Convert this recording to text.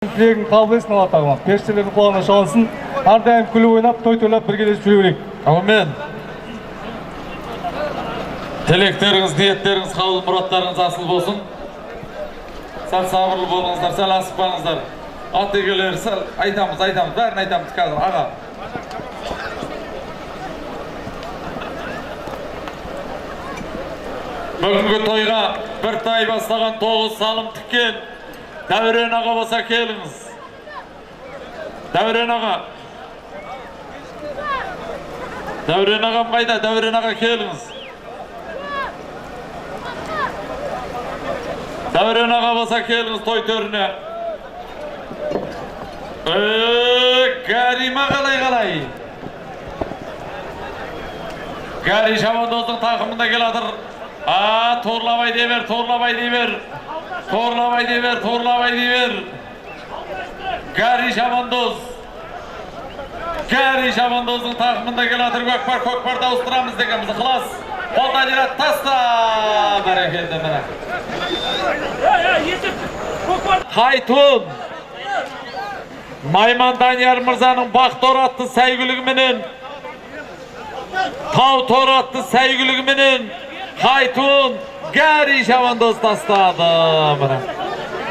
Тілегін қабыл етсін Алла тағала. Періштелердің құлағына шалынсын. Әрдайым күліп ойнап, той тойлап біргелесіп жүре берейік. Амен. Тілектеріңіз, ниеттеріңіз, қабыл мұраттарыңыз асыл болсын. Сәл сабырлы болыңыздар, сәл асықпаңыздар. Ат егелер, сәл айтамыз, бәрін айтамыз қазір, аға. Бүгінгі тойға бір тай бастаған 9 салым тіккен Дәурен аға болса келіңіз. Дәурен аға. Дәурен ағам қайда? Дәурен аға келіңіз. Дәурен аға болса келіңіз той төріне. Гарима қалай. Гари Шабандоздың тақымында келатыр. Торлабай дейбер. Торлабай дейбер. Гари Шабандоздың тақымында келатыр. Көкпар дауыстырамыз дегенімізді қылас. Қолда жерат таста. Бәрекелді міне. Қайтун. Майман Данияр Мырзаның бақ торатты сәйгілігіменен. Тау торатты сәйгілігіменен. Қайтун. Гари Шабандоз тастады.